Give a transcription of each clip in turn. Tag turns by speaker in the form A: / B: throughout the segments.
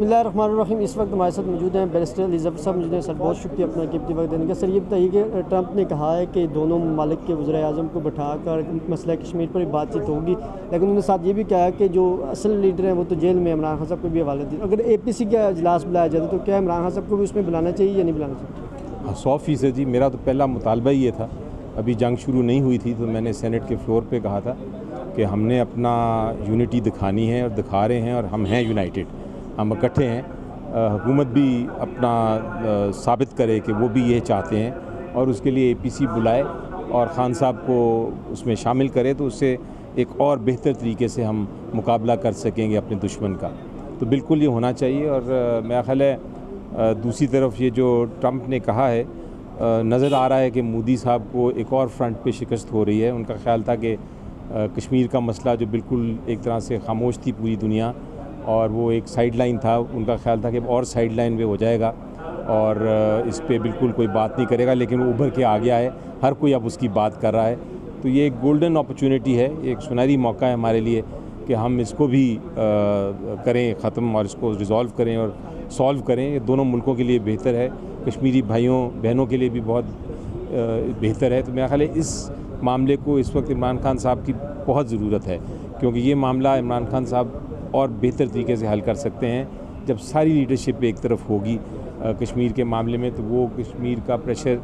A: बिस्मिल्लाहिर्रहमानिर्रहीम। इस वक्त हमारे साथ मौजूद हैं बैरिस्टर अली ज़फ़र साहब। मुझे सर बहुत शुक्रिया अपना कीमती वक्त देने का। सर ये बताइए कि ट्रंप ने कहा है कि दोनों ममालिक के वज़ीर आज़म को बैठाकर मसला कश्मीर पर बातचीत होगी, लेकिन उन्होंने साथ ये भी कहा है कि जो असल लीडर हैं वो तो जेल में, इमरान खान साहब को भी हवाले दिए। अगर APC का इजलास बुलाया जाता तो क्या इमरान खान साहब को भी उसमें बुलाना चाहिए या नहीं बुलाना चाहिए?
B: 100% जी। मेरा तो पहला मुतालबा ही ये था। अभी जंग शुरू नहीं हुई थी तो मैंने सेनेट के फ्लोर पे कहा था कि हमने अपना यूनिटी दिखानी है और दिखा रहे हैं, और हम हैं यूनाइटेड, हम इकट्ठे हैं। हुकूमत भी अपना साबित करे कि वो भी ये चाहते हैं और उसके लिए APC बुलाए और ख़ान साहब को उसमें शामिल करे, तो उससे एक और बेहतर तरीके से हम मुकाबला कर सकेंगे अपने दुश्मन का। तो बिल्कुल ये होना चाहिए। और मेरा ख़्याल है दूसरी तरफ ये जो ट्रंप ने कहा है, नज़र आ रहा है कि मोदी साहब को एक और फ्रंट पे शिकस्त हो रही है। उनका ख़्याल था कि कश्मीर का मसला जो बिल्कुल एक तरह से खामोश थी पूरी दुनिया, और वो एक साइड लाइन था, उनका ख्याल था कि और साइड लाइन पे हो जाएगा और इस पे बिल्कुल कोई बात नहीं करेगा, लेकिन वो उभर के आ गया है, हर कोई अब उसकी बात कर रहा है। तो ये एक गोल्डन अपॉर्चुनिटी है, एक सुनहरी मौका है हमारे लिए कि हम इसको भी करें ख़त्म और इसको रिज़ॉल्व करें और सॉल्व करें। ये दोनों मुल्कों के लिए बेहतर है, कश्मीरी भाइयों बहनों के लिए भी बहुत बेहतर है। तो मेरा ख्याल है इस मामले को इस वक्त इमरान खान साहब की बहुत ज़रूरत है, क्योंकि ये मामला इमरान खान साहब और बेहतर तरीके से हल कर सकते हैं जब सारी लीडरशिप एक तरफ होगी कश्मीर के मामले में। तो वो कश्मीर का प्रेशर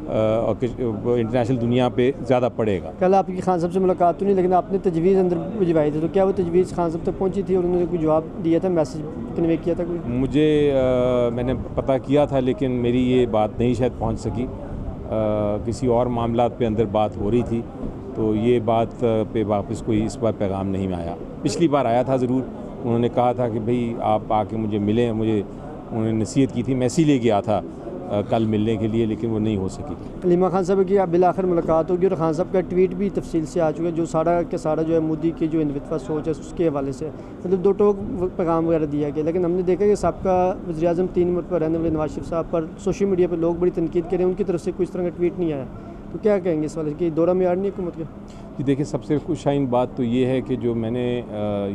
B: इंटरनेशनल दुनिया पे ज़्यादा पड़ेगा।
A: कल आपकी खान साहब से मुलाकात तो नहीं, लेकिन आपने तजवीज़ अंदर भिजवाई थी, तो क्या वो तजवीज़ खान साहब तक पहुंची थी और उन्होंने कोई जवाब दिया था, मैसेज कन्वे किया था कोई?
B: मुझे मैंने पता किया था, लेकिन मेरी ये बात नहीं शायद पहुँच सकी। किसी और मामलात पे अंदर बात हो रही थी, तो ये बात पे वापस कोई इस बार पैगाम नहीं आया। पिछली बार आया था ज़रूर, उन्होंने कहा था कि भाई आप आके मुझे मिलें, मुझे उन्होंने नसीहत की थी, मैं इसीलिए गया था कल मिलने के लिए, लेकिन वो नहीं हो सकी।
A: हलीमा खान साहब की बिल आखिर मुलाकात होगी और खान साहब का ट्वीट भी तफसील से आ चुका है, जो सारा के सारा जो है मोदी की जो इनवितवा सोच है उसके हवाले से, मतलब दो टोक पैगाम वगैरह दिया गया। लेकिन हमने देखा कि सबका वज़ीर आज़म 3 नंबर पर रहने वाले नवाज शरीफ साहब पर सोशल मीडिया पर लोग बड़ी तनकीद करें, उनकी तरफ से कोई इस तरह का ट्वीट नहीं आया। तो क्या कहेंगे इस वाले कि दौरा मेयार नहीं हुकूमत का?
B: जी देखिए, सबसे खुशाइन बात तो ये है कि जो मैंने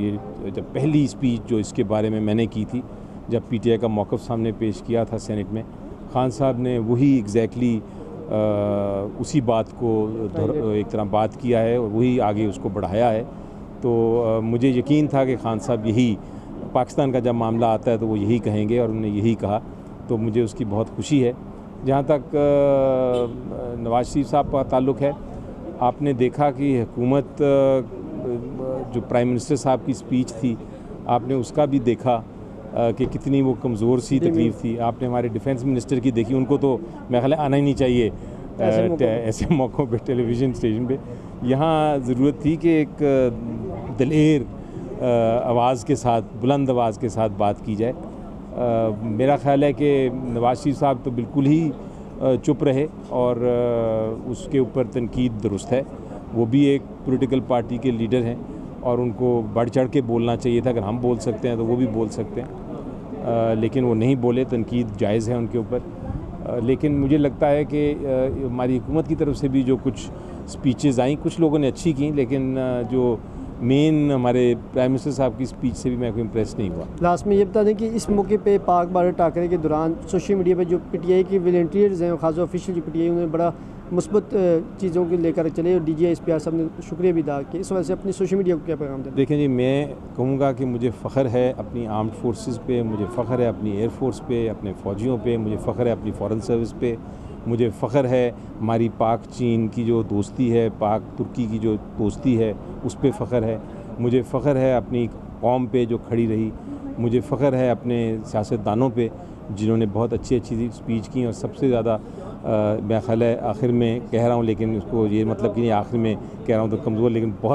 B: ये जब पहली स्पीच जो इसके बारे में मैंने की थी, जब PTI का मौक़िफ़ सामने पेश किया था सेनेट में, खान साहब ने वही एग्जैक्टली उसी बात को एक तरह बात किया है और वही आगे उसको बढ़ाया है। तो मुझे यकीन था कि खान साहब यही पाकिस्तान का जब मामला आता है तो वो यही कहेंगे, और उन्होंने यही कहा, तो मुझे उसकी बहुत खुशी है। जहाँ तक नवाज शरीफ साहब का ताल्लुक़ है, आपने देखा कि हुकूमत जो प्राइम मिनिस्टर साहब की स्पीच थी, आपने उसका भी देखा कि कितनी वो कमज़ोर सी तकलीफ़ थी। आपने हमारे डिफेंस मिनिस्टर की देखी, उनको तो मेरा ख्याल आना ही नहीं चाहिए ऐसे मौक़ों पे टेलीविज़न स्टेशन पे। यहाँ ज़रूरत थी कि एक दिलेर आवाज़ के साथ, बुलंद आवाज़ के साथ बात की जाए। मेरा ख़्याल है कि नवाज शरीफ साहब तो बिल्कुल ही चुप रहे और उसके ऊपर तनकीद दुरुस्त है। वो भी एक पॉलिटिकल पार्टी के लीडर हैं और उनको बढ़ चढ़ के बोलना चाहिए था। अगर हम बोल सकते हैं तो वो भी बोल सकते हैं, लेकिन वो नहीं बोले। तनकीद जायज़ है उनके ऊपर, लेकिन मुझे लगता है कि हमारी हुकूमत की तरफ से भी जो कुछ स्पीचेज़ आई, कुछ लोगों ने अच्छी की, लेकिन जो मेन हमारे प्राइम मिनिस्टर साहब की स्पीच से भी मैं कोई इम्प्रेस नहीं हुआ।
A: लास्ट में ये बता दें कि इस मौके पे पाक बॉर्डर टाकरे के दौरान सोशल मीडिया पे जो PTI की वॉलंटियर्स हैं, खास ऑफिशियल जो PTI, उन्होंने बड़ा मुस्बत चीज़ों को लेकर चले और DGI SPR साहब ने शुक्रिया भी अदा किया। इस वजह से अपनी सोशल मीडिया को क्या पैगाम दें?
B: देखें जी, मैं कहूँगा कि मुझे फ़ख्र है अपनी आर्म्ड फोर्सेस पे, मुझे फ़ख्र है अपनी एयर फोर्स पे, अपने फ़ौजियों पे, मुझे फ़ख्र है अपनी फ़ॉरेन सर्विस पे, मुझे फ़ख्र है हमारी पाक चीन की जो दोस्ती है, पाक तुर्की की जो दोस्ती है, उस पर फ़ख्र है। मुझे फ़ख्र है अपनी कौम पे जो खड़ी रही, मुझे फ़ख्र है अपने सियासतदानों पे जिन्होंने बहुत अच्छी अच्छी स्पीच की। और सबसे ज़्यादा मेरा ख़्याल है, आखिर में कह रहा हूँ, लेकिन उसको ये मतलब कि नहीं आखिर में कह रहा हूँ तो कमज़ोर, लेकिन बहुत